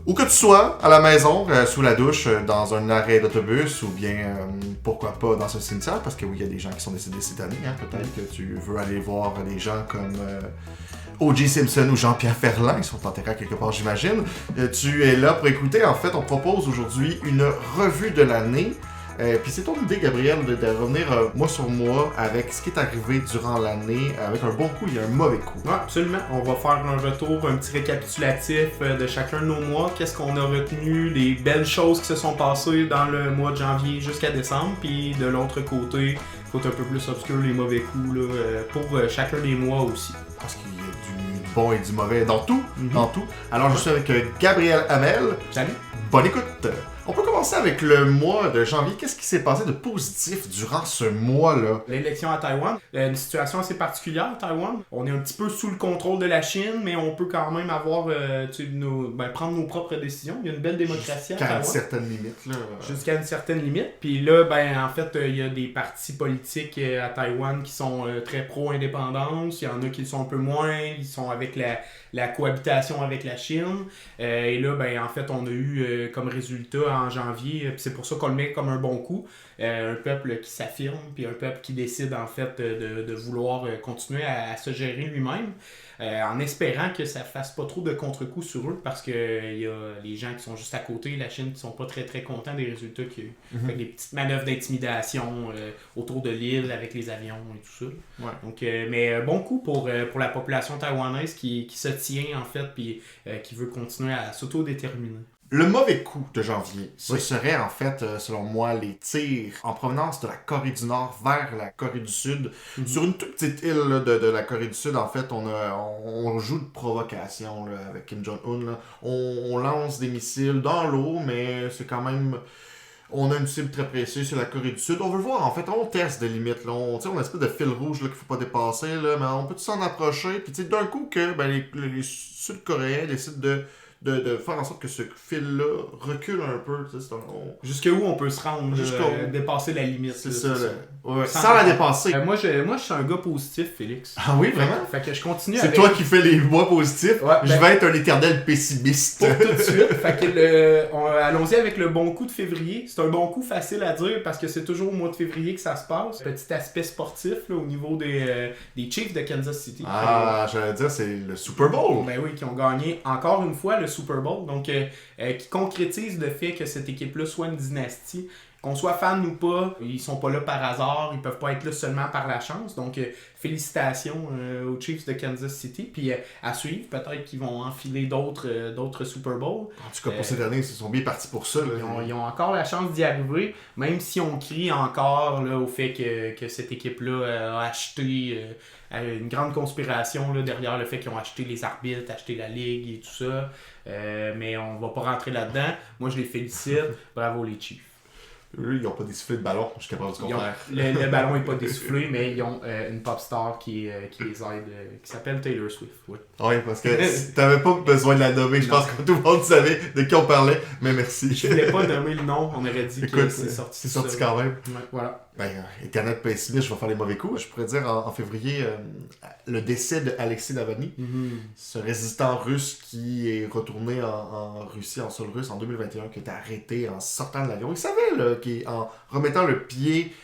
Où que tu sois, à la maison, sous la douche, dans un arrêt d'autobus, ou bien, pourquoi pas, dans un cimetière, parce que oui, il y a des gens qui sont décédés cette année, hein, peut-être que tu veux aller voir des gens comme O.J. Simpson ou Jean-Pierre Ferland, ils sont enterrés à quelque part, j'imagine. Tu es là pour écouter. En fait, on propose aujourd'hui une revue de l'année. Puis c'est ton idée, Gabriel, de revenir mois sur mois avec ce qui est arrivé durant l'année, avec un bon coup et un mauvais coup. Oui, absolument. On va faire un retour, un petit récapitulatif de chacun de nos mois. Qu'est-ce qu'on a retenu, les belles choses qui se sont passées dans le mois de janvier jusqu'à décembre. Puis de l'autre côté, faut un peu plus obscur les mauvais coups là, pour chacun des mois aussi. Parce qu'il y a du bon et du mauvais dans tout. Dans tout. Alors je suis avec Gabriel Hamel. Salut. Bonne écoute. On peut commencer avec le mois de janvier. Qu'est-ce qui s'est passé de positif durant ce mois-là? L'élection à Taïwan, une situation assez particulière à Taïwan. On est un petit peu sous le contrôle de la Chine, mais on peut quand même avoir, prendre nos propres décisions. Il y a une belle démocratie à Taïwan. Jusqu'à une certaine limite. Là. Jusqu'à une certaine limite. Puis là, en fait, il y a des partis politiques à Taïwan qui sont très pro-indépendance. Il y en a qui le sont un peu moins. Ils sont avec la cohabitation avec la Chine. Et là, en fait, on a eu comme résultat en janvier, puis c'est pour ça qu'on le met comme un bon coup, un peuple qui s'affirme, puis un peuple qui décide en fait de vouloir continuer à se gérer lui-même, en espérant que ça fasse pas trop de contre-coups sur eux, parce que il y a les gens qui sont juste à côté, la Chine, qui sont pas très très contents des résultats qu'il y a eu. Fait que des petites manœuvres d'intimidation autour de l'île avec les avions et tout ça. Ouais. Donc, mais bon coup pour la population taïwanaise qui se tient en fait, puis qui veut continuer à s'autodéterminer. Le mauvais coup de janvier, ce serait en fait, selon moi, les tirs en provenance de la Corée du Nord vers la Corée du Sud. Sur une toute petite île là, de la Corée du Sud, en fait, on joue de provocation là, avec Kim Jong-un. Là. On lance des missiles dans l'eau, mais c'est quand même... On a une cible très précise sur la Corée du Sud. On veut voir, en fait, on teste des limites. Là. On a une espèce de fil rouge là, qu'il faut pas dépasser, là, mais on peut s'en approcher. Puis d'un coup, que les Sud-Coréens décident de faire en sorte que ce fil-là recule un peu. Jusqu'où on peut se rendre, dépasser la limite. C'est ça. Ouais, sans la dépasser. Moi, je suis un gars positif, Félix. Ah oui, vraiment? Fait que je continue C'est toi qui fais les mois positifs. Ouais, je vais être un éternel pessimiste. Pour tout de suite. Fait que allons-y avec le bon coup de février. C'est un bon coup facile à dire parce que c'est toujours au mois de février que ça se passe. Petit aspect sportif là, au niveau des Chiefs de Kansas City. Ah, j'allais dire, c'est le Super Bowl. Ben oui, qui ont gagné encore une fois le Super Bowl. Donc, qui concrétise le fait que cette équipe-là soit une dynastie. Qu'on soit fan ou pas, ils sont pas là par hasard, ils peuvent pas être là seulement par la chance. Donc, félicitations aux Chiefs de Kansas City. Puis à suivre, peut-être qu'ils vont enfiler d'autres Super Bowls. En tout cas, pour ces derniers, ils sont bien partis pour ça. Là. Ils ont encore la chance d'y arriver, même si on crie encore là, au fait que cette équipe-là a acheté une grande conspiration là, derrière le fait qu'ils ont acheté les arbitres, acheté la ligue et tout ça. Mais on va pas rentrer là-dedans. Moi, je les félicite. Bravo les Chiefs. Eux, ils n'ont pas dessoufflé de ballon, jusqu'à preuve du contraire. Le ballon n'est pas dessoufflé, mais ils ont une pop star qui les aide, qui s'appelle Taylor Swift. Oui, parce que t'avais pas besoin de la nommer. Je pense que tout le monde savait de qui on parlait, mais merci. Je voulais pas nommer le nom, on aurait dit que c'est sorti. C'est sorti quand même. Ouais, voilà. Éternel pessimiste, je vais faire les mauvais coups. Je pourrais dire en février le décès de Alexei Navalny, ce résistant russe qui est retourné en Russie, en sol russe, en 2021, qui a été arrêté en sortant de l'avion. Il savait là, qu'en remettant le pied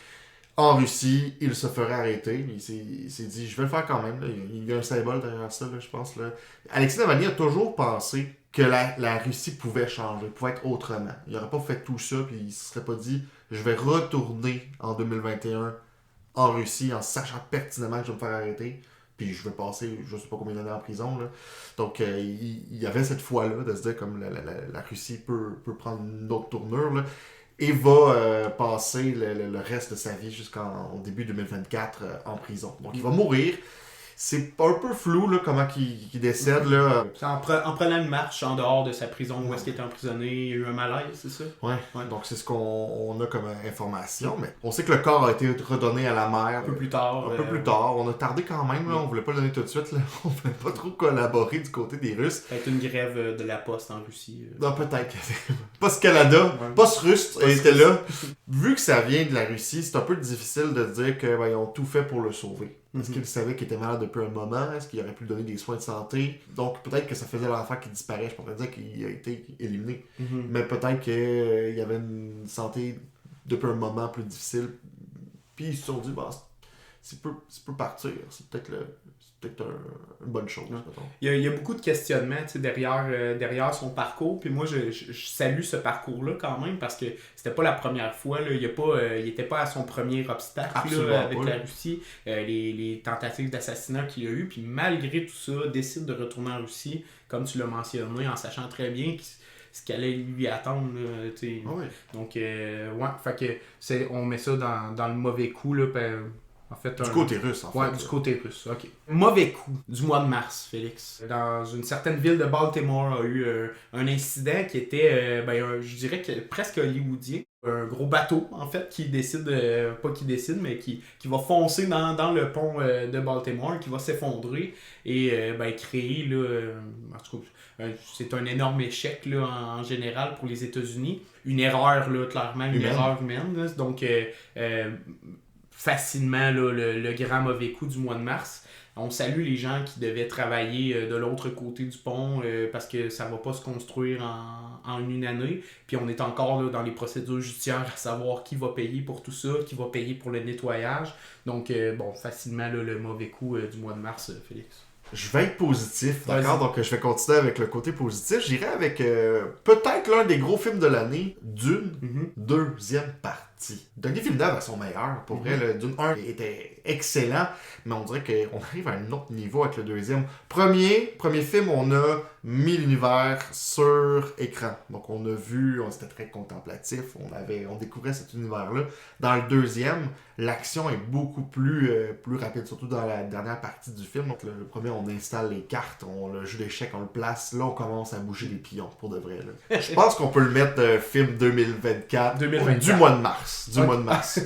en Russie, il se ferait arrêter. Il s'est dit, je vais le faire quand même. Là. Il y a un symbole derrière ça, là, je pense. Là. Alexei Navalny a toujours pensé que la Russie pouvait changer, pouvait être autrement. Il n'aurait pas fait tout ça, puis il ne se serait pas dit, je vais retourner en 2021 en Russie en sachant pertinemment que je vais me faire arrêter, puis je vais passer je ne sais pas combien d'années en prison. Là. Donc il y avait cette foi-là de se dire comme la Russie peut prendre une autre tournure. Là. Et va passer le reste de sa vie jusqu'en début 2024 en prison. Donc il va mourir. C'est un peu flou là, comment il décède. Là. En prenant une marche en dehors de sa prison où est-ce qu'il était emprisonné, il y a eu un malaise, c'est ça? Ouais. Donc c'est ce qu'on a comme information. Mais on sait que le corps a été redonné à la mer. Un peu plus tard. On a tardé quand même. Là. On voulait pas le donner tout de suite. Là. On voulait pas trop collaborer du côté des Russes. Peut-être une grève de la poste en Russie. Non, peut-être. Post Canada, Post Russe était là. Vu que ça vient de la Russie, c'est un peu difficile de dire qu'ils ont tout fait pour le sauver. Est-ce qu'il savait qu'il était malade depuis un moment? Est-ce qu'il aurait pu lui donner des soins de santé? Donc peut-être que ça faisait l'enfant qui disparaît. Je pourrais dire qu'il a été éliminé. Mais peut-être qu'il y avait une santé depuis un moment plus difficile. Puis ils se sont dit, bah, s'il peut partir, c'est peut-être une bonne chose. Il y a beaucoup de questionnements derrière son parcours. Puis moi, je salue ce parcours-là quand même parce que c'était pas la première fois. Là. Il était pas à son premier obstacle là, avec la Russie. Les tentatives d'assassinat qu'il a eu. Puis malgré tout ça, décide de retourner en Russie, comme tu l'as mentionné, en sachant très bien ce qu'elle allait lui attendre. Là, donc, fait que on met ça dans le mauvais coup. Là, en fait, du côté russe, en fait. Ouais, du côté russe, ok. Mauvais coup du mois de mars, Félix. Dans une certaine ville de Baltimore, a eu un incident qui était, je dirais que presque hollywoodien. Un gros bateau, en fait, qui décide, mais qui va foncer dans le pont de Baltimore, qui va s'effondrer et créer, là, en tout cas, c'est un énorme échec là, en général pour les États-Unis. Une erreur, là, clairement, erreur humaine. Là. Donc, facilement là, le grand mauvais coup du mois de mars. On salue les gens qui devaient travailler de l'autre côté du pont parce que ça ne va pas se construire en une année. Puis on est encore là, dans les procédures judiciaires à savoir qui va payer pour tout ça, qui va payer pour le nettoyage. Donc, facilement là, le mauvais coup du mois de mars, Félix. Je vais être positif, d'accord? Donc je vais continuer avec le côté positif. J'irai avec peut-être l'un des gros films de l'année, Dune, deuxième partie. Denis Villeneuve à son meilleur. Pour vrai, le Dune 1 était excellent, mais on dirait qu'on arrive à un autre niveau avec le deuxième. Premier film, on a mis l'univers sur écran. Donc on a vu, c'était très contemplatif, on découvrait cet univers-là. Dans le deuxième, l'action est beaucoup plus rapide, surtout dans la dernière partie du film. Donc le premier, on installe les cartes, le jeu d'échecs, on le place. Là, on commence à bouger les pions, pour de vrai. Là. Je pense qu'on peut le mettre film 2024. Du mois de mars. Mois de mars.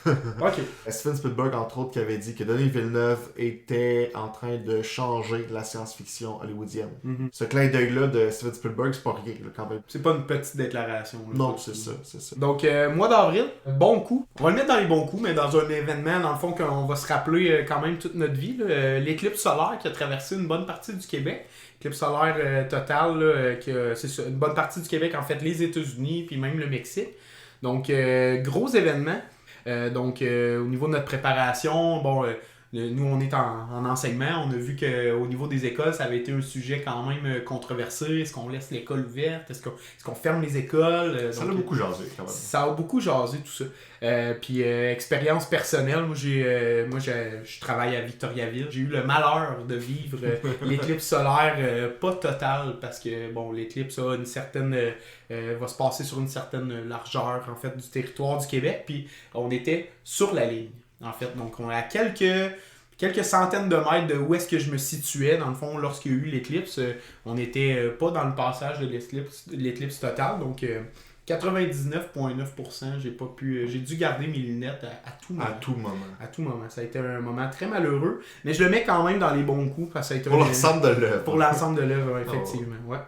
OK. Steven Spielberg, entre autres, qui avait dit que Denis Villeneuve était en train de changer la science-fiction hollywoodienne. Ce clin d'œil-là de Steven Spielberg, c'est pas rien, là, quand même. C'est pas une petite déclaration. Là, non, c'est ça. Donc, mois d'avril, bon coup. On va le mettre dans les bons coups, mais dans un événement, dans le fond, qu'on va se rappeler quand même toute notre vie. L'éclipse solaire qui a traversé une bonne partie du Québec. Éclipse solaire totale, là, c'est ça, une bonne partie du Québec, en fait, les États-Unis, puis même le Mexique. Donc, gros événement. Au niveau de notre préparation, nous, on est en enseignement. On a vu qu'au niveau des écoles, ça avait été un sujet quand même controversé. Est-ce qu'on laisse l'école ouverte? Est-ce qu'on ferme les écoles? Ça a beaucoup jasé, quand même. Ça a beaucoup jasé, tout ça. Puis, expérience personnelle, moi, je travaille à Victoriaville. J'ai eu le malheur de vivre l'éclipse solaire, pas totale, parce que, l'éclipse a une certaine... va se passer sur une certaine largeur, en fait, du territoire du Québec. Puis, on était sur la ligne. En fait, donc on est à quelques centaines de mètres de où est-ce que je me situais, dans le fond, lorsqu'il y a eu l'éclipse. On n'était pas dans le passage de l'éclipse totale, donc 99,9%, j'ai dû garder mes lunettes à tout moment. À tout moment. Ça a été un moment très malheureux, mais je le mets quand même dans les bons coups, parce que ça a été pour l'ensemble de l'œuvre. Pour l'ensemble de l'œuvre, effectivement, ouais.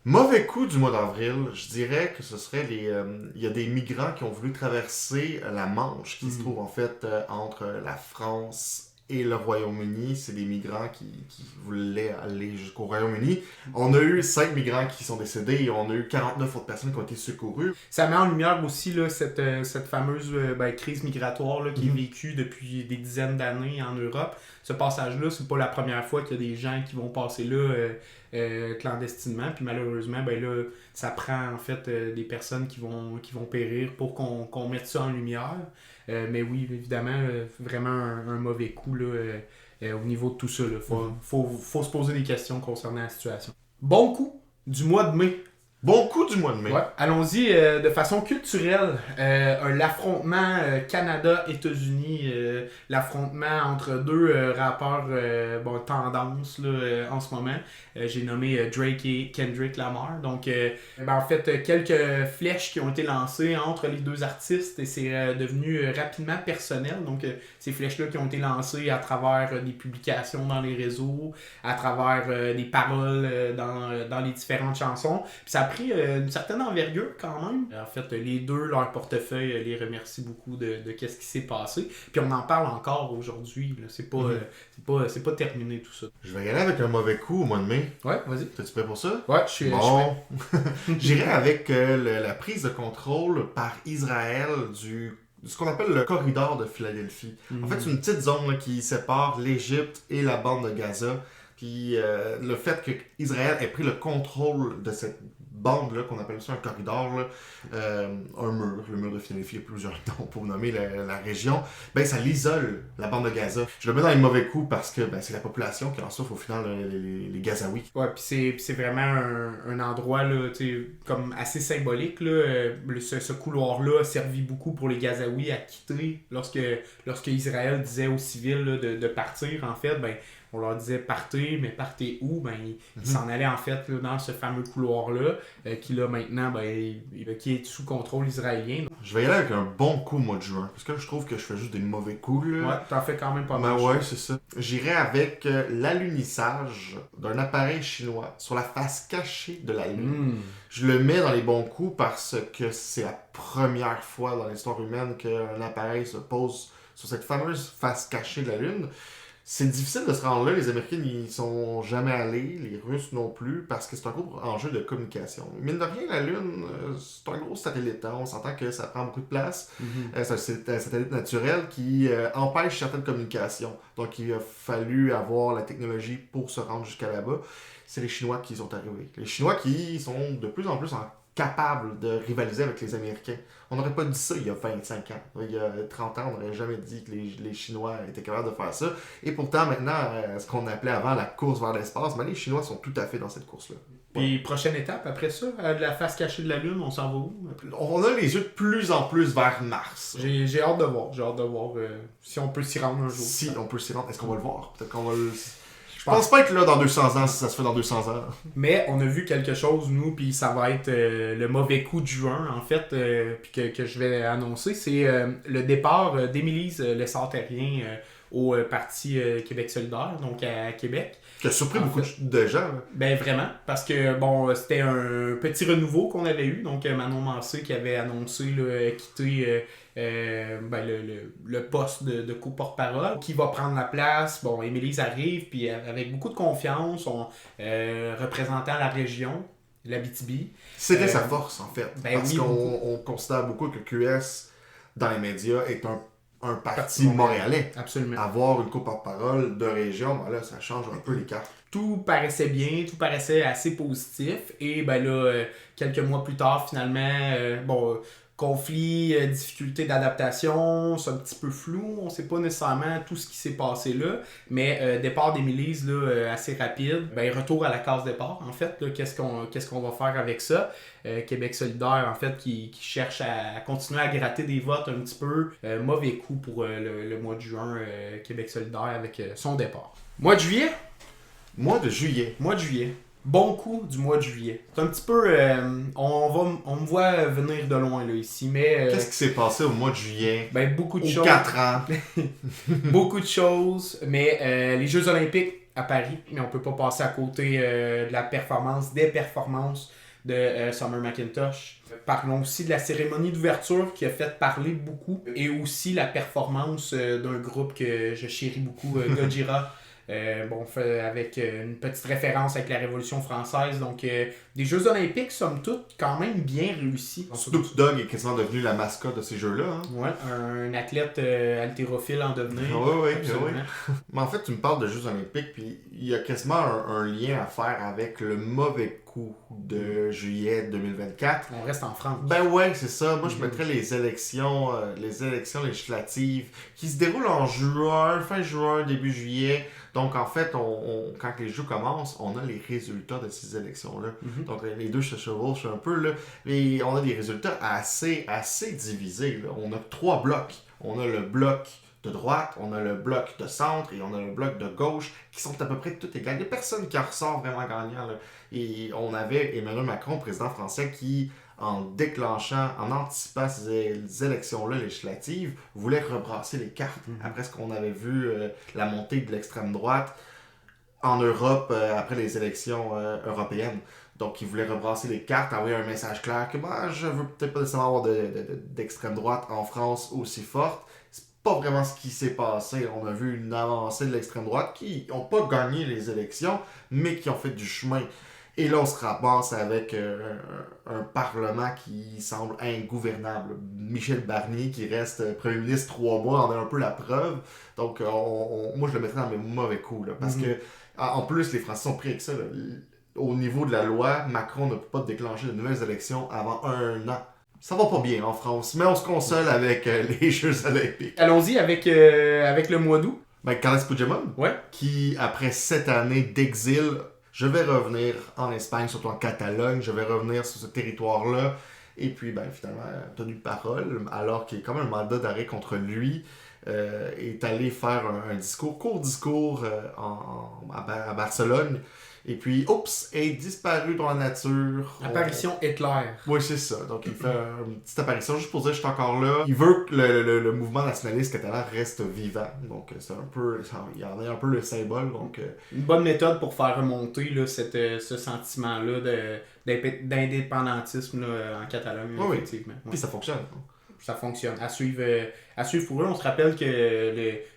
Mauvais coup du mois d'avril, je dirais que ce serait il y a des migrants qui ont voulu traverser la Manche, qui se trouve en fait entre la France et le Royaume-Uni. C'est des migrants qui voulaient aller jusqu'au Royaume-Uni. On a eu 5 migrants qui sont décédés et on a eu 49 autres personnes qui ont été secourues. Ça met en lumière aussi là, cette fameuse crise migratoire là, qui est vécue depuis des dizaines d'années en Europe. Ce passage-là, c'est pas la première fois qu'il y a des gens qui vont passer là clandestinement. Puis malheureusement, là, ça prend en fait des personnes qui vont périr pour qu'on mette ça en lumière. Mais oui, évidemment, vraiment un mauvais coup là, au niveau de tout ça. Il faut se poser des questions concernant la situation. Bon coup du mois de mai. Bon coup du mois de mai. Ouais. Allons-y de façon culturelle. L'affrontement Canada-États-Unis, l'affrontement entre deux rappeurs tendance là, en ce moment. J'ai nommé Drake et Kendrick Lamar. Donc, en fait, quelques flèches qui ont été lancées entre les deux artistes et c'est devenu rapidement personnel. Donc, ces flèches-là qui ont été lancées à travers des publications dans les réseaux, à travers des paroles dans les différentes chansons. Puis ça a pris une certaine envergure quand même. En fait, les deux, leur portefeuille les remercie beaucoup de qu'est-ce qui s'est passé. Puis on en parle encore aujourd'hui. Là. C'est pas terminé tout ça. Je vais y aller avec un mauvais coup au mois de mai. Ouais, vas-y. T'es-tu prêt pour ça? Ouais, je suis Bon. J'irai avec la prise de contrôle par Israël ce qu'on appelle le corridor de Philadelphie. En fait, c'est une petite zone là, qui sépare l'Égypte et la bande de Gaza. Puis le fait qu'Israël ait pris le contrôle de cette bande-là, qu'on appelle ça un corridor, là, un mur, le mur de Philadelphie, il y a plusieurs noms pour nommer la région, ben ça l'isole, la bande de Gaza. Je le mets dans les mauvais coups parce que c'est la population qui en souffre au final, les Gazaouis. Ouais, puis c'est vraiment un endroit là, comme assez symbolique. Là. Ce couloir-là a servi beaucoup pour les Gazaouis à quitter lorsque Israël disait aux civils là, de partir, en fait, ben on leur disait partez, mais partez où? Ben, ils s'en allaient en fait là, dans ce fameux couloir-là, qui là maintenant qui est sous contrôle israélien. Je vais y aller avec un bon coup au mois de juin, parce que je trouve que je fais juste des mauvais coups. Là. Ouais, t'en fais quand même pas mal. Ouais, c'est ça. J'irai avec l'alunissage d'un appareil chinois sur la face cachée de la Lune. Je le mets dans les bons coups parce que c'est la première fois dans l'histoire humaine qu'un appareil se pose sur cette fameuse face cachée de la Lune. C'est difficile de se rendre là. Les Américains n'y sont jamais allés, les Russes non plus, parce que c'est un gros enjeu de communication. Mine de rien, la Lune, c'est un gros satellite. Hein. On s'entend que ça prend beaucoup de place. C'est un satellite naturel qui empêche certaines communications. Donc, il a fallu avoir la technologie pour se rendre jusqu'à là-bas. C'est les Chinois qui sont arrivés. Les Chinois qui sont de plus en plus capables de rivaliser avec les Américains. On n'aurait pas dit ça il y a 25 ans. Il y a 30 ans, on n'aurait jamais dit que les Chinois étaient capables de faire ça. Et pourtant, maintenant, ce qu'on appelait avant la course vers l'espace, les Chinois sont tout à fait dans cette course-là. Puis, prochaine étape, après ça, de la face cachée de la Lune, on s'en va où? On a les yeux de plus en plus vers Mars. J'ai hâte de voir. J'ai hâte de voir si on peut s'y rendre un jour. Si on peut s'y rendre, est-ce qu'on va le voir? Peut-être qu'on va le... Je pense pas être là dans 200 ans si ça se fait dans 200 ans. Mais on a vu quelque chose, nous, puis ça va être le mauvais coup de juin, en fait, puis que je vais annoncer. C'est le départ d'Émilise Lessard-Terrien au Parti Québec solidaire, donc à Québec. Qui a surpris beaucoup de gens. Là. Ben vraiment, parce que bon, c'était un petit renouveau qu'on avait eu. Donc Manon Massé qui avait annoncé quitter le poste de co-porte-parole, qui va prendre la place. Bon, Émilise arrive, puis avec beaucoup de confiance, représentant la région, l'Abitibi. C'était sa force, en fait. Ben parce oui, qu'on considère beaucoup que QS, dans les médias, est un parti montréalais. Absolument. Avoir une co-porte-parole de région, ben là, ça change un peu les cartes. Tout paraissait bien, tout paraissait assez positif. Et ben là, quelques mois plus tard, finalement, conflit, difficulté d'adaptation, c'est un petit peu flou. On ne sait pas nécessairement tout ce qui s'est passé là. Mais départ d'Émilise assez rapide. Ben, retour à la case départ, en fait. Là, qu'est-ce qu'on va faire avec ça? Québec solidaire, en fait, qui cherche à continuer à gratter des votes un petit peu. Mauvais coup pour le mois de juin, Québec solidaire avec son départ. Mois de juillet? Mois de juillet. Mois de juillet. Bon coup du mois de juillet. C'est un petit peu... on me voit venir de loin là ici, mais... Qu'est-ce qui s'est passé au mois de juillet? Ben, beaucoup de choses. 4 ans. Beaucoup de choses, mais les Jeux olympiques à Paris, mais on peut pas passer à côté de la performance, des performances de Summer McIntosh. Parlons aussi de la cérémonie d'ouverture qui a fait parler beaucoup, et aussi la performance d'un groupe que je chéris beaucoup, Gojira. Avec une petite référence avec la Révolution française. Donc, des Jeux olympiques, somme toute, quand même bien réussis. Snoop Dogg est quasiment devenu la mascotte de ces jeux-là. Hein? Ouais, un athlète haltérophile en devenir. Oui. Mais en fait, tu me parles de Jeux olympiques, puis il y a quasiment un lien à faire avec le mauvais coup de juillet 2024. On reste en France. Ben ouais, c'est ça. Moi, je mettrais les élections législatives qui se déroulent en juin, fin juin, début juillet. Donc, en fait, quand les Jeux commencent, on a les résultats de ces élections-là. Donc, les deux se chevauchent un peu, là. Et on a des résultats assez divisés, là. On a 3 blocs. On a le bloc de droite, on a le bloc de centre et on a le bloc de gauche qui sont à peu près tous égales. Il n'y a personne qui en ressort vraiment gagnant, là. Et on avait Emmanuel Macron, président français, qui, en anticipant ces élections-là législatives, voulait rebrasser les cartes après ce qu'on avait vu, la montée de l'extrême droite en Europe après les élections européennes. Donc, il voulait rebrasser les cartes, envoyer un message clair que je veux peut-être pas nécessairement avoir d'extrême droite en France aussi forte. C'est pas vraiment ce qui s'est passé. On a vu une avancée de l'extrême droite qui n'ont pas gagné les élections, mais qui ont fait du chemin. Et là, on se ramasse avec un Parlement qui semble ingouvernable. Michel Barnier, qui reste Premier ministre 3 mois, en a un peu la preuve. Donc, moi, je le mettrais dans mes mauvais coups. Là, parce que, en plus, les Français sont pris avec ça. Là. Au niveau de la loi, Macron ne peut pas déclencher de nouvelles élections avant 1 an. Ça va pas bien en France, mais on se console avec les Jeux Olympiques. Allons-y avec le mois d'août. Carles Puigdemont, Ouais. qui, après 7 années d'exil, je vais revenir en Espagne, surtout en Catalogne, je vais revenir sur ce territoire-là. Et puis, finalement, tenu de parole, alors qu'il y a quand même un mandat d'arrêt contre lui, est allé faire un court discours à Barcelone. Et puis, est disparu dans la nature. Apparition Hitler. Oui, c'est ça. Donc, il fait une petite apparition juste pour dire « je suis encore là ». Il veut que le mouvement nationaliste catalan reste vivant. Donc, c'est un peu... il y en a un peu le symbole. Donc, une bonne méthode pour faire remonter là, ce sentiment-là d'indépendantisme là, en Catalogne, effectivement. Puis ça fonctionne. Ça fonctionne. À suivre pour eux. On se rappelle qu'il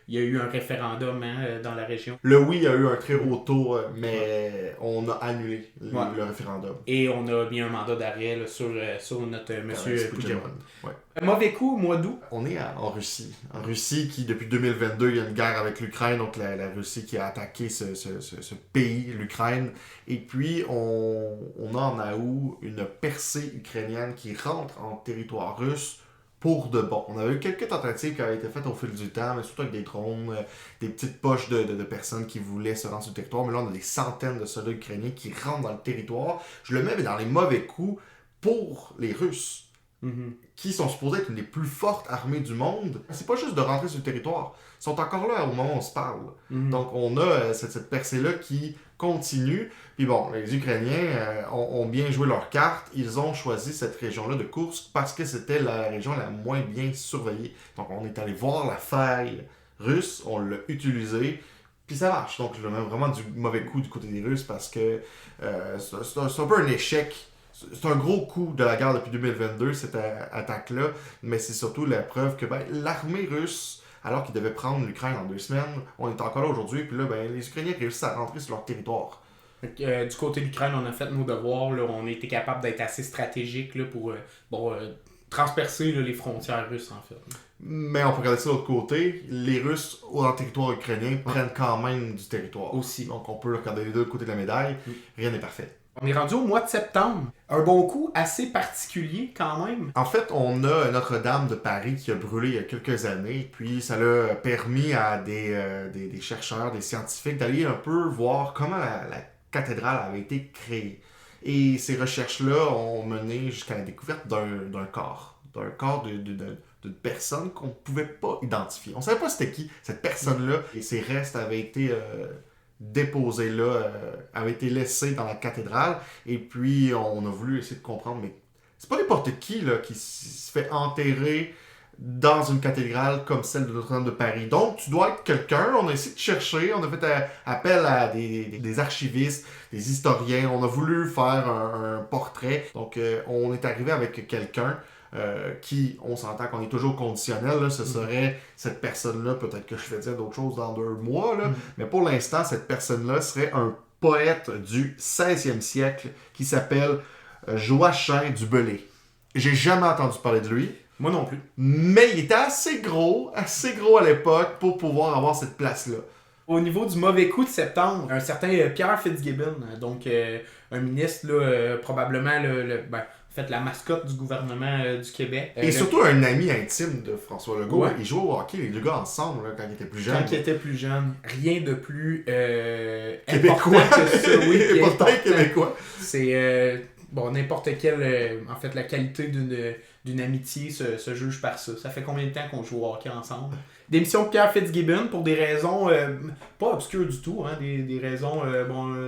y a eu un référendum dans la région. Le oui a eu un très haut taux, mais on a annulé le référendum. Et on a mis un mandat d'arrêt là, sur notre monsieur Puigdemont. Ouais. Mauvais coup, mois d'août. On est en Russie. En Russie, qui depuis 2022, il y a une guerre avec l'Ukraine, donc la Russie qui a attaqué ce pays, l'Ukraine. Et puis, on a en août une percée ukrainienne qui rentre en territoire russe pour de bon. On avait eu quelques tentatives qui avaient été faites au fil du temps, mais surtout avec des drones, des petites poches de personnes qui voulaient se rendre sur le territoire. Mais là, on a des centaines de soldats ukrainiens qui rentrent dans le territoire. Je le mets dans les mauvais coups pour les Russes, qui sont supposés être une des plus fortes armées du monde. C'est pas juste de rentrer sur le territoire. Ils sont encore là au moment où on se parle. Donc, on a cette percée-là qui continue. Puis bon, les Ukrainiens ont bien joué leur carte. Ils ont choisi cette région-là de Koursk parce que c'était la région la moins bien surveillée. Donc, on est allé voir la faille russe, on l'a utilisée, puis ça marche. Donc, je le mets vraiment du mauvais coup du côté des Russes parce que c'est un peu un échec. C'est un gros coup de la guerre depuis 2022, cette attaque-là, mais c'est surtout la preuve que l'armée russe, alors qu'ils devaient prendre l'Ukraine en 2 semaines, on est encore là aujourd'hui, puis là, les Ukrainiens réussissent à rentrer sur leur territoire. Du côté de l'Ukraine, on a fait nos devoirs, là, on a été capable d'être assez stratégique là, pour transpercer là, les frontières russes, en fait. Mais on peut regarder ça de l'autre côté, les Russes, en territoire ukrainien, prennent quand même du territoire. Aussi. Donc on peut regarder les deux côtés de la médaille, rien n'est parfait. On est rendu au mois de septembre. Un bon coup assez particulier quand même. En fait, on a Notre-Dame de Paris qui a brûlé il y a quelques années. Puis ça l'a permis à des chercheurs, des scientifiques d'aller un peu voir comment la cathédrale avait été créée. Et ces recherches-là ont mené jusqu'à la découverte d'un corps. D'un corps d'une personne qu'on ne pouvait pas identifier. On ne savait pas c'était qui, cette personne-là. Et ses restes avaient été... déposé là, avait été laissé dans la cathédrale, et puis on a voulu essayer de comprendre, mais c'est pas n'importe qui là, qui se fait enterrer dans une cathédrale comme celle de Notre-Dame de Paris. Donc tu dois être quelqu'un, on a essayé de chercher, on a fait appel à des archivistes, des historiens, on a voulu faire un portrait, donc on est arrivé avec quelqu'un qui, on s'entend qu'on est toujours conditionnel, là, ce serait cette personne-là, peut-être que je vais dire d'autres choses dans 2 mois, là, mais pour l'instant, cette personne-là serait un poète du 16e siècle qui s'appelle Joachim du Bellay. J'ai jamais entendu parler de lui. Moi non plus. Mais il était assez gros à l'époque pour pouvoir avoir cette place-là. Au niveau du mauvais coup de septembre, un certain Pierre Fitzgibbon, donc un ministre, là, probablement en fait, la mascotte du gouvernement du Québec. Et surtout un ami intime de François Legault. Ouais. Ils jouaient au hockey, les deux gars ensemble, là, quand ils étaient plus jeunes. Quand ils étaient plus jeunes. Rien de plus québécois important que ça. Oui, et pourtant québécois. C'est n'importe quelle... en fait, la qualité d'une amitié se juge par ça. Ça fait combien de temps qu'on joue au hockey ensemble? Démission de Pierre Fitzgibbon pour des raisons pas obscures du tout, hein, des raisons...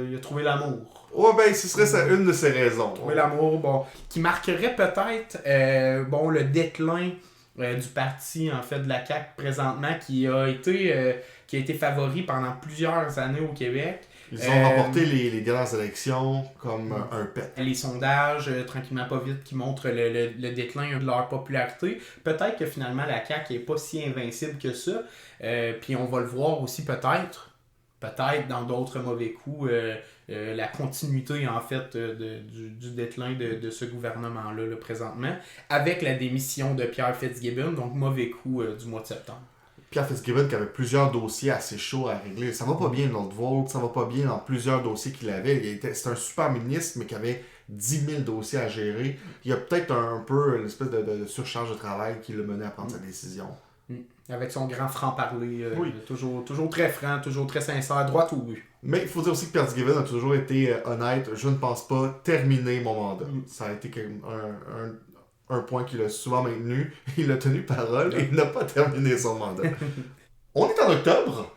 il a trouvé l'amour. Ce serait une de ses raisons. Trouver l'amour, qui marquerait peut-être le déclin du parti, en fait, de la CAQ présentement, qui a été favori pendant plusieurs années au Québec. Ils ont remporté les dernières élections comme un pet. Les sondages, tranquillement pas vite, qui montrent le déclin de leur popularité. Peut-être que finalement la CAQ n'est pas si invincible que ça. Puis on va le voir aussi peut-être dans d'autres mauvais coups, la continuité en fait du déclin de ce gouvernement-là là, présentement, avec la démission de Pierre Fitzgibbon, donc mauvais coup du mois de septembre. Pierre Fitzgibbon qui avait plusieurs dossiers assez chauds à régler. Ça va pas bien dans le vote, ça va pas bien dans plusieurs dossiers qu'il avait. C'était un super ministre, mais qui avait 10 000 dossiers à gérer. Il y a peut-être un peu une espèce de surcharge de travail qui l'a mené à prendre sa décision. Avec son grand franc-parler, oui. toujours très franc, toujours très sincère, droit au but. Mais il faut dire aussi que Pierre Fitzgibbon a toujours été honnête. Je ne pense pas terminer mon mandat. Ça a été un point qu'il a souvent maintenu. Il a tenu parole et il n'a pas terminé son mandat. On est en octobre.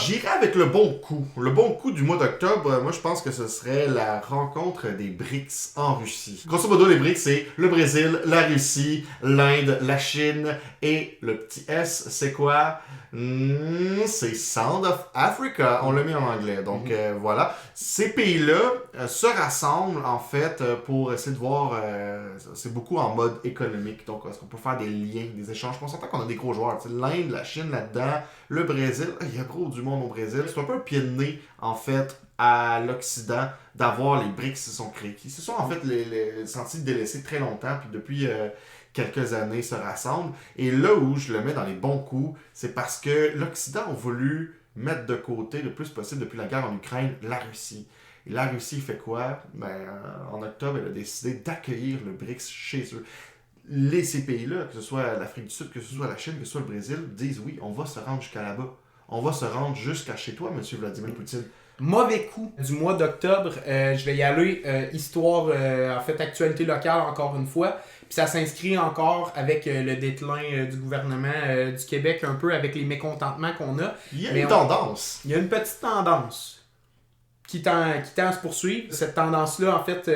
J'irai avec le bon coup. Le bon coup du mois d'octobre, moi je pense que ce serait la rencontre des BRICS en Russie. Grosso modo, les BRICS, c'est le Brésil, la Russie, l'Inde, la Chine et le petit S, c'est quoi? C'est Sound of Africa. On l'a mis en anglais. Donc voilà. Ces pays-là se rassemblent en fait pour essayer de voir. C'est beaucoup en mode économique. Donc est-ce qu'on peut faire des liens, des échanges? On s'entend qu'on a des gros joueurs. L'Inde, la Chine là-dedans. Le Brésil, il y a gros du monde au Brésil. C'est un peu un pied de nez, en fait, à l'Occident d'avoir les BRICS qui se sont créés. Qui se sont, en fait, sentis délaissés très longtemps, puis depuis quelques années se rassemblent. Et là où je le mets dans les bons coups, c'est parce que l'Occident a voulu mettre de côté le plus possible depuis la guerre en Ukraine la Russie. Et la Russie fait quoi? En octobre, elle a décidé d'accueillir le BRICS chez eux. Ces pays-là, que ce soit l'Afrique du Sud, que ce soit la Chine, que ce soit le Brésil, disent oui, on va se rendre jusqu'à là-bas. On va se rendre jusqu'à chez toi, M. Vladimir Poutine. Mauvais coup du mois d'octobre. Je vais y aller. Histoire, en fait, actualité locale, encore une fois. Puis ça s'inscrit encore avec le déclin du gouvernement du Québec, un peu avec les mécontentements qu'on a. Il y a une tendance. Il y a une petite tendance qui tend à se poursuivre. Cette tendance-là, en fait,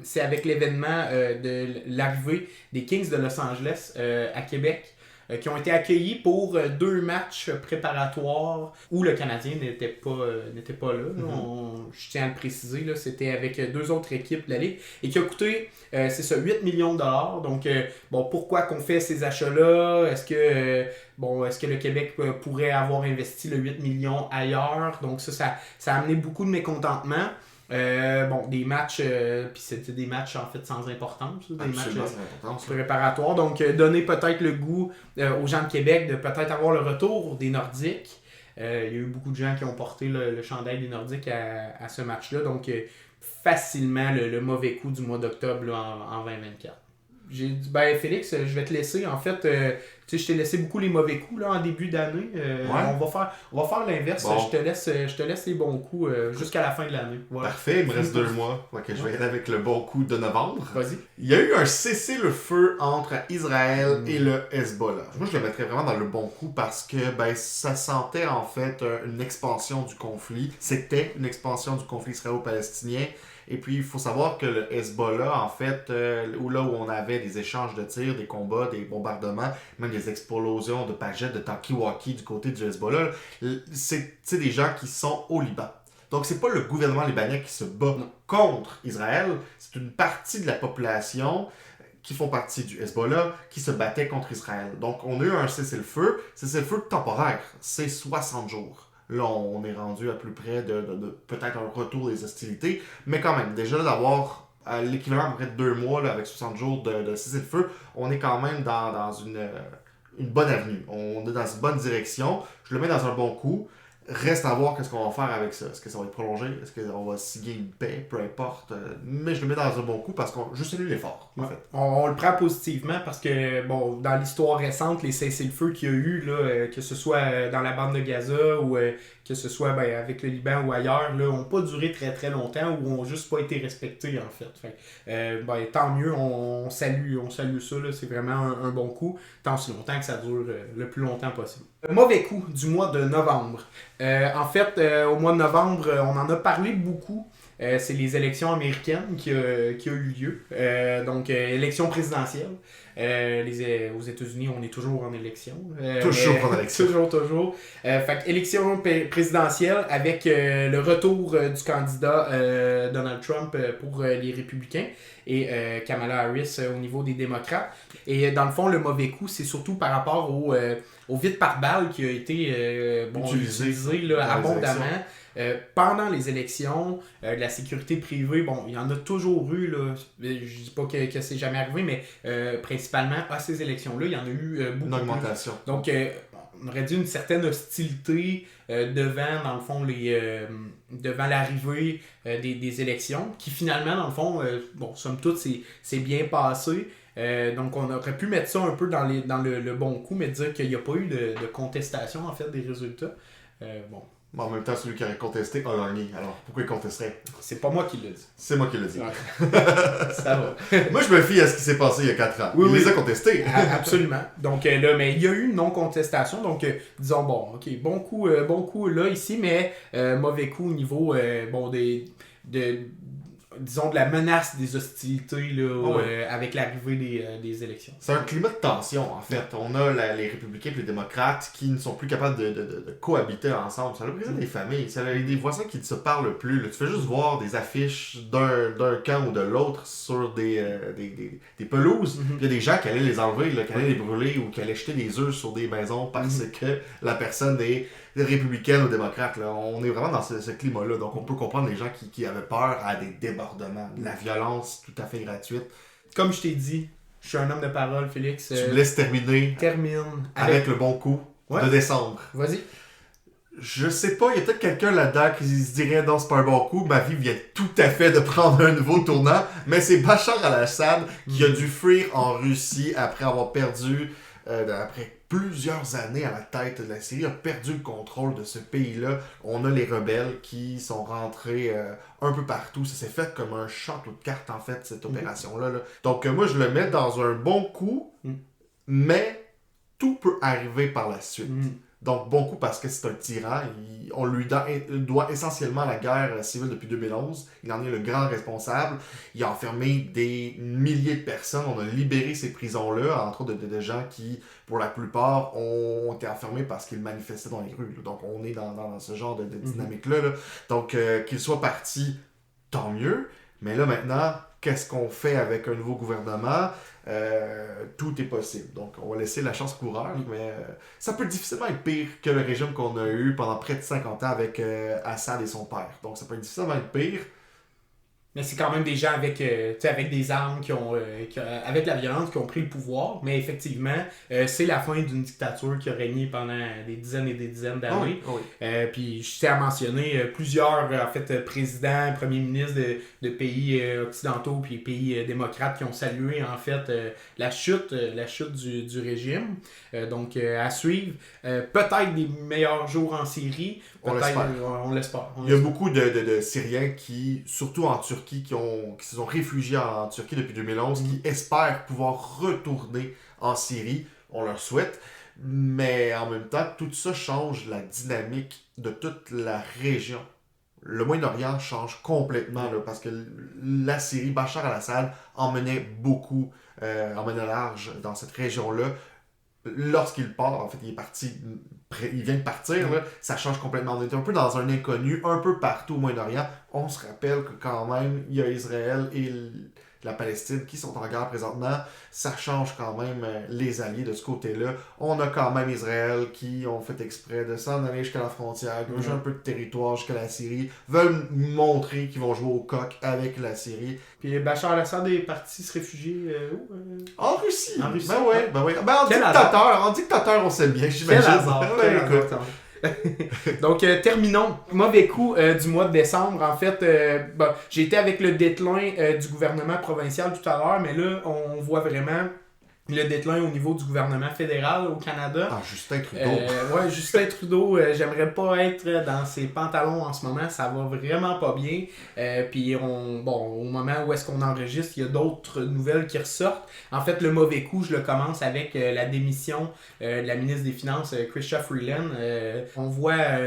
c'est avec l'événement de l'arrivée des Kings de Los Angeles à Québec, qui ont été accueillis pour 2 matchs préparatoires où le Canadien n'était pas là. Je tiens à le préciser, là, c'était avec 2 autres équipes de la Ligue et qui a coûté, c'est ça, 8 millions de dollars. Donc, pourquoi qu'on fait ces achats-là? Est-ce que le Québec pourrait avoir investi le 8 millions ailleurs? Donc ça a amené beaucoup de mécontentement. Des matchs, puis c'était des matchs en fait sans importance, des matchs préparatoires, donc donner peut-être le goût aux gens de Québec de peut-être avoir le retour des Nordiques. Il y a eu beaucoup de gens qui ont porté le chandail des Nordiques à ce match-là, donc facilement le mauvais coup du mois d'octobre là, en 2024. J'ai dit, Félix, je vais te laisser. En fait, je t'ai laissé beaucoup les mauvais coups là, en début d'année. On va faire l'inverse. Bon. Je te laisse les bons coups jusqu'à la fin de l'année. Voilà. Parfait, il me reste 2 mois. Ok, je vais y aller avec le bon coup de novembre. Vas-y. Il y a eu un cessez-le-feu entre Israël et le Hezbollah. Moi, je le mettrais vraiment dans le bon coup parce que ça sentait en fait une expansion du conflit. C'était une expansion du conflit israélo-palestinien. Et puis, il faut savoir que le Hezbollah, en fait, là où on avait des échanges de tirs, des combats, des bombardements, même des explosions de pagettes, de talkie-walkie du côté du Hezbollah, c'est des gens qui sont au Liban. Donc, c'est pas le gouvernement libanais qui se bat contre Israël, c'est une partie de la population qui font partie du Hezbollah, qui se battait contre Israël. Donc, on a eu un cessez-le-feu temporaire, c'est 60 jours. Là, on est rendu à plus près de peut-être un retour des hostilités. Mais quand même, déjà d'avoir l'équivalent à peu près de 2 mois là, avec 60 jours de cessez-le-feu, on est quand même dans une bonne avenue. On est dans une bonne direction. Je le mets dans un bon coup. Reste à voir qu'est-ce qu'on va faire avec ça. Est-ce que ça va être prolongé? Est-ce qu'on va signer une paix? Peu importe. Mais je le mets dans un bon coup parce que je salue l'effort, en fait. On le prend positivement parce que, dans l'histoire récente, les cessez-le-feu qu'il y a eu, là, que ce soit dans la bande de Gaza ou que ce soit avec le Liban ou ailleurs, n'ont pas duré très très longtemps ou n'ont juste pas été respectés, en fait. Tant mieux, on salue ça. Là, c'est vraiment un bon coup, tant aussi longtemps que ça dure le plus longtemps possible. Mauvais coup du mois de novembre. Au mois de novembre, on en a parlé beaucoup c'est les élections américaines qui a eu lieu. Donc, élection présidentielle. Aux États-Unis, on est toujours en élection. Toujours en élection. Toujours. Fait que élection présidentielle avec le retour du candidat Donald Trump pour les républicains et Kamala Harris au niveau des démocrates. Et dans le fond, le mauvais coup, c'est surtout par rapport au vide par balle qui a été utilisé là, abondamment. Pendant les élections, la sécurité privée, bon, il y en a toujours eu, là, je dis pas que c'est jamais arrivé, mais principalement à ces élections-là, il y en a eu beaucoup. Une augmentation. Plus. Donc, on aurait dit une certaine hostilité devant, dans le fond, devant l'arrivée des élections, qui finalement, dans le fond, somme toute, c'est bien passé. Donc, on aurait pu mettre ça un peu dans le bon coup, mais dire qu'il n'y a pas eu de contestation, en fait, des résultats. Mais en même temps, celui qui aurait contesté a gagné. Alors, pourquoi il contesterait? C'est pas moi qui l'ai dit. C'est moi qui l'ai dit. Ouais. Ça va. Moi, je me fie à ce qui s'est passé il y a 4 ans. Il les a contestés. Absolument. Donc là, mais il y a eu une non-contestation. Donc, disons, bon coup là, ici, mais mauvais coup au niveau, disons, de la menace des hostilités là, avec l'arrivée des élections. C'est un climat de tension, en fait. On a les républicains et les démocrates qui ne sont plus capables de cohabiter ensemble. Ça représente des familles. Ça a des voisins qui ne se parlent plus. Là. Tu fais juste voir des affiches d'un camp ou de l'autre sur des pelouses. Il y a des gens qui allaient les enlever, là, qui allaient les brûler ou qui allaient jeter des œufs sur des maisons parce que la personne est républicaine ou démocrate. Là. On est vraiment dans ce climat-là. Donc, on peut comprendre les gens qui avaient peur à des débordements, de la violence tout à fait gratuite. Comme je t'ai dit, je suis un homme de parole, Félix. Tu me laisses terminer avec le bon coup de décembre. Vas-y. Je sais pas, il y a peut-être quelqu'un là-dedans qui se dirait non, c'est pas un bon coup, ma vie vient tout à fait de prendre un nouveau tournant, mais c'est Bachar al-Assad qui a dû fuir en Russie après avoir perdu après plusieurs années à la tête de la Syrie, a perdu le contrôle de ce pays-là. On a les rebelles qui sont rentrés un peu partout. Ça s'est fait comme un château de cartes, en fait, cette opération-là. Là. Donc, moi, je le mets dans un bon coup, mais tout peut arriver par la suite. Donc, bon coup parce que c'est un tyran. On lui doit essentiellement la guerre civile depuis 2011. Il en est le grand responsable. Il a enfermé des milliers de personnes. On a libéré ces prisons-là, entre autres de gens qui, pour la plupart, ont été enfermés parce qu'ils manifestaient dans les rues. Là. Donc, on est dans ce genre de dynamique-là. Là. Donc, qu'il soit parti, tant mieux. Mais là, maintenant, qu'est-ce qu'on fait avec un nouveau gouvernement? Tout est possible. Donc, on va laisser la chance au coureur, mais ça peut difficilement être pire que le régime qu'on a eu pendant près de 50 ans avec Assad et son père. Donc, ça peut difficilement être pire. Mais c'est quand même des gens avec des armes avec la violence qui ont pris le pouvoir. Mais effectivement, c'est la fin d'une dictature qui a régné pendant des dizaines et des dizaines d'années. Puis je tiens à mentionner plusieurs présidents, premiers ministres de pays occidentaux puis pays démocrates qui ont salué en fait la chute du régime. Donc à suivre. Peut-être des meilleurs jours en Syrie. On l'espère. Il y a beaucoup de Syriens qui, surtout en Turquie, qui se sont réfugiés en Turquie depuis 2011, qui espèrent pouvoir retourner en Syrie. On leur souhaite. Mais en même temps, tout ça change la dynamique de toute la région. Le Moyen-Orient change complètement là, parce que la Syrie, Bachar al-Assad emmenait large dans cette région-là. Lorsqu'il part, en fait, il vient de partir, là, ça change complètement. On est un peu dans un inconnu, un peu partout au Moyen-Orient. On se rappelle que quand même, il y a Israël et la Palestine qui sont en guerre présentement. Ça change quand même les alliés de ce côté-là. On a quand même Israël qui ont fait exprès de s'en aller jusqu'à la frontière, qui ont joué un peu de territoire jusqu'à la Syrie, veulent montrer qu'ils vont jouer au coq avec la Syrie. Puis Bachar al-Assad est parti se réfugier où? En Russie. En Russie. Ben ouais. En dictateur, on sait bien, j'imagine. Quel Donc, terminons. Mauvais coup du mois de décembre. En fait, j'ai été avec le déclin du gouvernement provincial tout à l'heure, mais là, on voit vraiment le déclin au niveau du gouvernement fédéral au Canada. Ah, Justin Trudeau. Ouais, Justin Trudeau, j'aimerais pas être dans ses pantalons en ce moment, ça va vraiment pas bien. Puis au moment où est-ce qu'on enregistre, il y a d'autres nouvelles qui ressortent. En fait, le mauvais coup, je le commence avec la démission de la ministre des Finances, Chrystia Freeland. On voit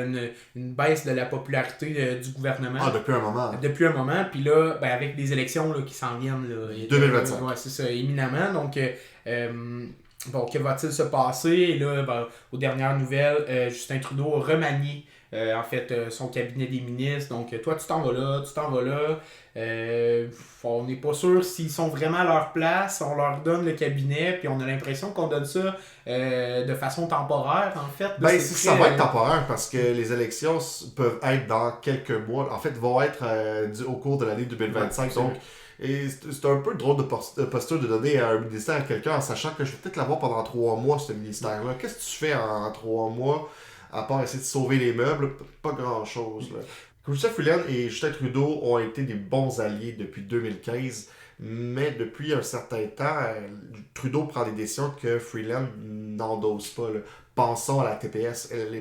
une baisse de la popularité du gouvernement. Ah, depuis un moment. Depuis un moment, puis là, avec des élections là, qui s'en viennent. Là, 2025. Ouais, c'est ça, éminemment. Donc, que va-t-il se passer? Et là, aux dernières nouvelles, Justin Trudeau a remanié son cabinet des ministres. Donc, toi, tu t'en vas là. On n'est pas sûr s'ils sont vraiment à leur place. On leur donne le cabinet, puis on a l'impression qu'on donne ça de façon temporaire, en fait. Ben, ça va être temporaire parce que les élections peuvent être dans quelques mois. En fait, vont être au cours de l'année 2025. Ouais, donc, et c'est un peu drôle de posture de donner un ministère à quelqu'un en sachant que je vais peut-être l'avoir pendant 3 mois, ce ministère-là. Qu'est-ce que tu fais en 3 mois, à part essayer de sauver les meubles? Pas grand-chose. Chrystia Freeland et Justin Trudeau ont été des bons alliés depuis 2015, mais depuis un certain temps, Trudeau prend des décisions que Freeland n'endosse pas. Là. Pensons à la TPS, elle est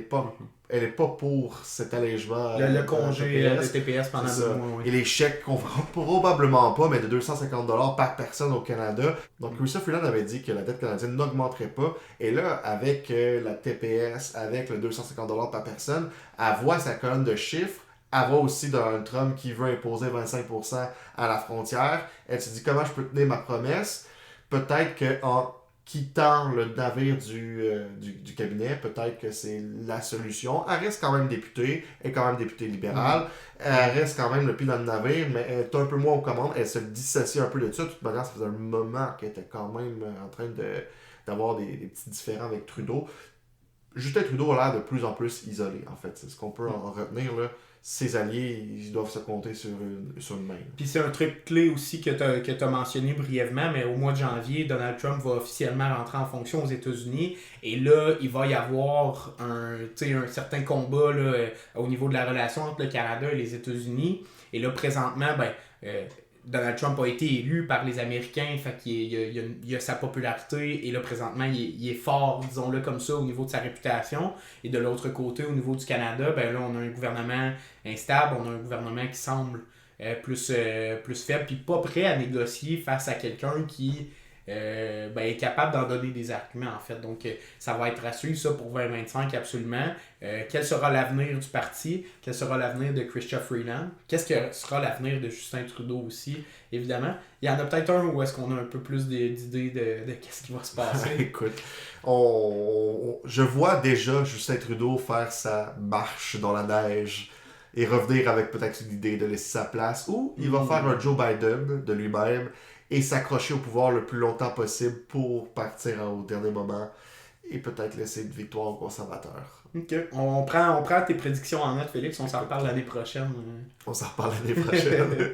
pas pour cet allègement. Le congé de TPS pendant 2 mois. Oui. Et les chèques qu'on fera probablement pas, mais de 250$ par personne au Canada. Donc, Chrystia Freeland avait dit que la dette canadienne n'augmenterait pas. Et là, avec la TPS, avec le 250$ par personne, elle voit sa colonne de chiffres. Elle voit aussi Donald Trump qui veut imposer 25% à la frontière. Elle se dit comment je peux tenir ma promesse. Peut-être qu'en quittant le navire du cabinet, peut-être que c'est la solution. Elle reste quand même députée, elle est quand même députée libérale, elle reste quand même le pied dans le navire, mais elle est un peu moins aux commandes, elle se dissocie un peu de ça. De toute manière, ça faisait un moment qu'elle était quand même en train d'avoir des petits différends avec Trudeau. Justin Trudeau a l'air de plus en plus isolé, en fait. C'est ce qu'on peut en retenir, là. Ses alliés, ils doivent se compter sur une main. Puis c'est un truc clé aussi que tu as mentionné brièvement, mais au mois de janvier, Donald Trump va officiellement rentrer en fonction aux États-Unis. Et là, il va y avoir un certain combat là, au niveau de la relation entre le Canada et les États-Unis. Et là, présentement, Donald Trump a été élu par les Américains, fait qu'il a sa popularité, et là, présentement, il est fort, disons-le comme ça, au niveau de sa réputation. Et de l'autre côté, au niveau du Canada, là, on a un gouvernement instable, on a un gouvernement qui semble plus faible, puis pas prêt à négocier face à quelqu'un qui est capable d'en donner des arguments, en fait. Donc, ça va être à suivre, ça, pour 2025, absolument. Quel sera l'avenir du parti? Quel sera l'avenir de Chrystia Freeland? Qu'est-ce que sera l'avenir de Justin Trudeau aussi, évidemment? Il y en a peut-être un où est-ce qu'on a un peu plus d'idées de qu'est-ce qui va se passer. Écoute, je vois déjà Justin Trudeau faire sa marche dans la neige et revenir avec peut-être une idée de laisser sa place, ou il va faire un Joe Biden de lui-même et s'accrocher au pouvoir le plus longtemps possible pour partir au dernier moment et peut-être laisser une victoire aux conservateurs. Ok. On prend tes prédictions en note, Félix. On s'en reparle l'année prochaine. On s'en reparle l'année prochaine.